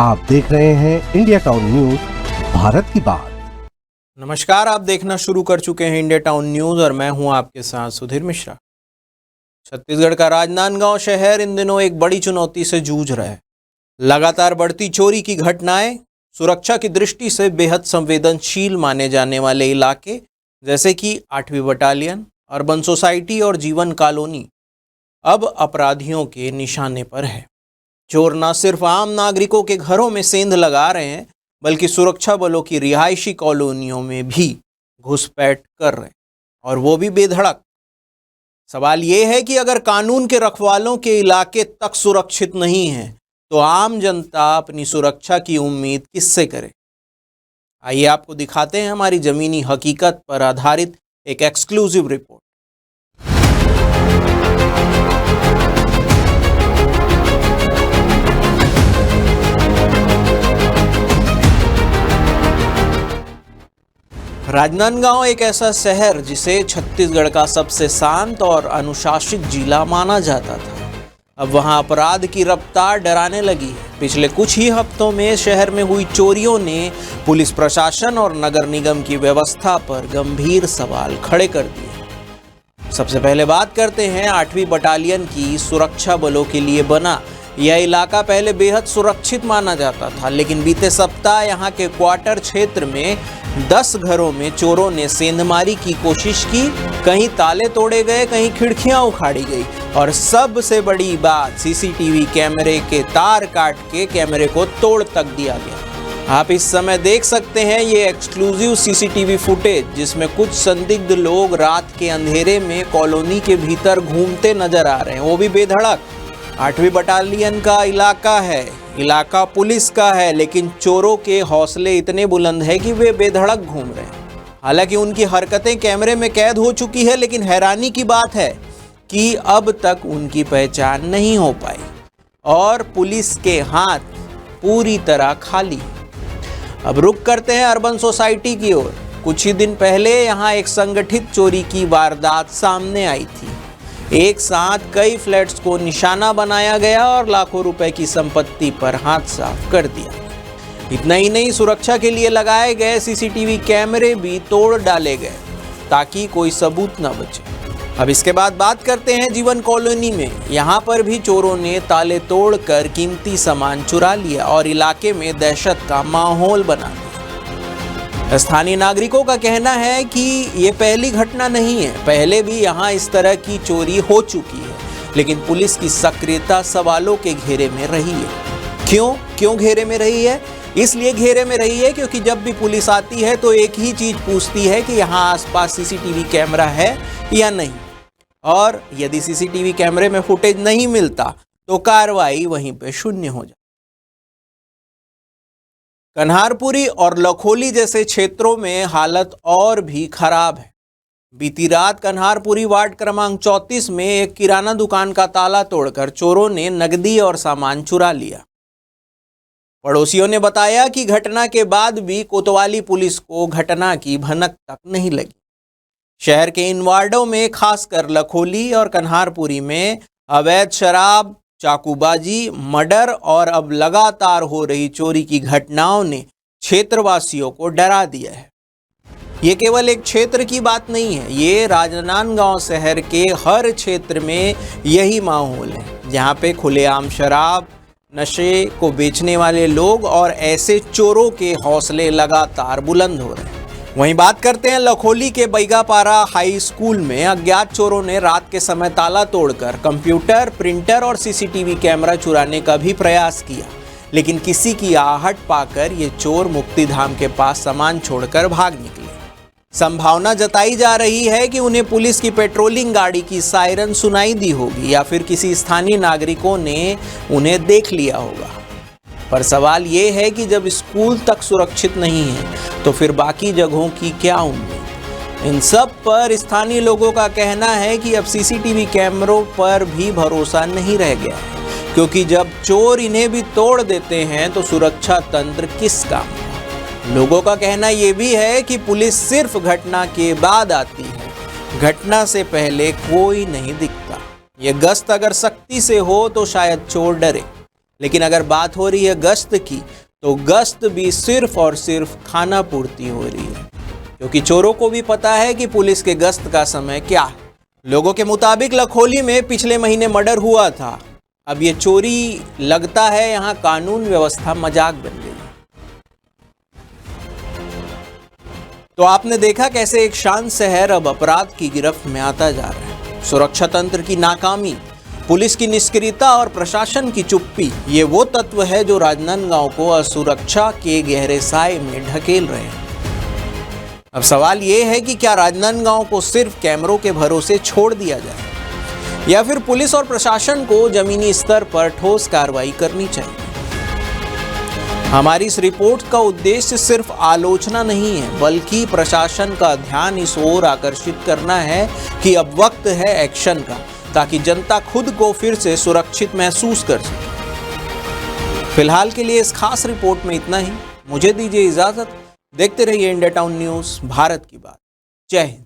आप देख रहे हैं इंडिया टाउन न्यूज, भारत की बात। नमस्कार, आप देखना शुरू कर चुके हैं इंडिया टाउन न्यूज और मैं हूं आपके साथ सुधीर मिश्रा। छत्तीसगढ़ का राजनांदगांव शहर इन दिनों एक बड़ी चुनौती से जूझ रहा है। लगातार बढ़ती चोरी की घटनाएं, सुरक्षा की दृष्टि से बेहद संवेदनशील माने जाने वाले इलाके जैसे कि 8वीं बटालियन, अर्बन सोसाइटी और जीवन कॉलोनी अब अपराधियों के निशाने पर है। चोर न सिर्फ आम नागरिकों के घरों में सेंध लगा रहे हैं, बल्कि सुरक्षा बलों की रिहायशी कॉलोनियों में भी घुसपैठ कर रहे हैं, और वो भी बेधड़क। सवाल ये है कि अगर कानून के रखवालों के इलाके तक सुरक्षित नहीं है, तो आम जनता अपनी सुरक्षा की उम्मीद किससे करे? आइए आपको दिखाते हैं हमारी जमीनी हकीकत पर आधारित एक एक्सक्लूसिव रिपोर्ट। राजनांदगांव एक ऐसा शहर जिसे छत्तीसगढ़ का सबसे शांत और अनुशासित जिला माना जाता था, अब वहां अपराध की रफ्तार डराने लगी है। पिछले कुछ ही हफ्तों में शहर में हुई चोरियों ने पुलिस प्रशासन और नगर निगम की व्यवस्था पर गंभीर सवाल खड़े कर दिए। सबसे पहले बात करते हैं 8वीं बटालियन की। सुरक्षा बलों के लिए बना यह इलाका पहले बेहद सुरक्षित माना जाता था, लेकिन बीते सप्ताह यहाँ के क्वार्टर क्षेत्र में 10 घरों में चोरों ने सेंधमारी की कोशिश की। कहीं ताले तोड़े गए, कहीं खिड़कियां उखाड़ी गई, और सबसे बड़ी बात, सीसीटीवी कैमरे के तार काट के कैमरे को तोड़ तक दिया गया। आप इस समय देख सकते हैं ये एक्सक्लूसिव सीसीटीवी फुटेज, जिसमें कुछ संदिग्ध लोग रात के अंधेरे में कॉलोनी के भीतर घूमते नजर आ रहे हैं, वो भी बेधड़क। 8वीं बटालियन का इलाका है, इलाका पुलिस का है, लेकिन चोरों के हौसले इतने बुलंद है कि वे बेधड़क घूम रहे हैं। हालांकि उनकी हरकतें कैमरे में कैद हो चुकी है, लेकिन हैरानी की बात है कि अब तक उनकी पहचान नहीं हो पाई और पुलिस के हाथ पूरी तरह खाली। अब रुक करते हैं अर्बन सोसाइटी की ओर। कुछ ही दिन पहले यहाँ एक संगठित चोरी की वारदात सामने आई थी। एक साथ कई फ्लैट्स को निशाना बनाया गया और लाखों रुपए की संपत्ति पर हाथ साफ कर दिया। इतना ही नहीं, सुरक्षा के लिए लगाए गए सीसीटीवी कैमरे भी तोड़ डाले गए ताकि कोई सबूत न बचे। अब इसके बाद बात करते हैं जीवन कॉलोनी में। यहाँ पर भी चोरों ने ताले तोड़कर कीमती सामान चुरा लिया और इलाके में दहशत का माहौल बना दिया। स्थानीय नागरिकों का कहना है कि ये पहली घटना नहीं है, पहले भी यहाँ इस तरह की चोरी हो चुकी है, लेकिन पुलिस की सक्रियता सवालों के घेरे में रही है। क्यों घेरे में रही है? इसलिए घेरे में रही है क्योंकि जब भी पुलिस आती है तो एक ही चीज पूछती है कि यहाँ आसपास सीसीटीवी कैमरा है या नहीं, और यदि सीसीटीवी कैमरे में फुटेज नहीं मिलता तो कार्रवाई वहीं पे शून्य हो जाती। कन्हारपुरी और लखोली जैसे क्षेत्रों में हालत और भी खराब है। बीती रात कन्हारपुरी वार्ड क्रमांक 34 में एक किराना दुकान का ताला तोड़कर चोरों ने नकदी और सामान चुरा लिया। पड़ोसियों ने बताया कि घटना के बाद भी कोतवाली पुलिस को घटना की भनक तक नहीं लगी। शहर के इन वार्डों में, खासकर लखोली और कन्हारपुरी में, अवैध शराब, चाकूबाजी, मर्डर और अब लगातार हो रही चोरी की घटनाओं ने क्षेत्रवासियों को डरा दिया है। ये केवल एक क्षेत्र की बात नहीं है, ये राजनांदगांव शहर के हर क्षेत्र में यही माहौल है, जहाँ पे खुलेआम शराब, नशे को बेचने वाले लोग और ऐसे चोरों के हौसले लगातार बुलंद हो रहे हैं। वहीं बात करते हैं लखोली के बैगापारा हाई स्कूल में। अज्ञात चोरों ने रात के समय ताला तोड़कर कंप्यूटर, प्रिंटर और सीसीटीवी कैमरा चुराने का भी प्रयास किया, लेकिन किसी की आहट पाकर ये चोर मुक्तिधाम के पास सामान छोड़कर भाग निकले। संभावना जताई जा रही है कि उन्हें पुलिस की पेट्रोलिंग गाड़ी की सायरन सुनाई दी होगी या फिर किसी स्थानीय नागरिकों ने उन्हें देख लिया होगा। पर सवाल ये है कि जब स्कूल तक सुरक्षित नहीं है तो फिर बाकी जगहों की क्या उम्मीद? इन सब पर स्थानीय लोगों का कहना है कि अब सीसीटीवी कैमरों पर भी भरोसा नहीं रह गया है, क्योंकि जब चोर इन्हें भी तोड़ देते हैं तो सुरक्षा तंत्र किस काम का? लोगों का कहना ये भी है कि पुलिस सिर्फ घटना के बाद आती है, घटना से पहले कोई नहीं दिखता। ये गश्त अगर सख्ती से हो तो शायद चोर डरे, लेकिन अगर बात हो रही है गश्त की, तो गश्त भी सिर्फ और सिर्फ खाना पूर्ति हो रही है, क्योंकि चोरों को भी पता है कि पुलिस के गश्त का समय क्या है। लोगों के मुताबिक लखोली में पिछले महीने मर्डर हुआ था। अब ये चोरी लगता है यहाँ कानून व्यवस्था मजाक बन गई। तो आपने देखा कैसे एक शांत शहर अब अपराध की गिरफ्त में आता जा रहा है। सुरक्षा तंत्र की नाकामी, पुलिस की निष्क्रियता और प्रशासन की चुप्पी, ये वो तत्व है जो राजनांदगांव को असुरक्षा के गहरे साए में ढकेल रहे हैं। अब सवाल ये है कि क्या राजनांदगांव को सिर्फ कैमरों के भरोसे छोड़ दिया जाए, या फिर पुलिस और प्रशासन को जमीनी स्तर पर ठोस कार्रवाई करनी चाहिए। हमारी इस रिपोर्ट का उद्देश्य सिर्फ आलोचना नहीं है, बल्कि प्रशासन का ध्यान इस ओर आकर्षित करना है कि अब वक्त है एक्शन का, ताकि जनता खुद को फिर से सुरक्षित महसूस कर सके। फिलहाल के लिए इस खास रिपोर्ट में इतना ही। मुझे दीजिए इजाजत। देखते रहिए इंडिया टाउन न्यूज़, भारत की बात। जय हिंद।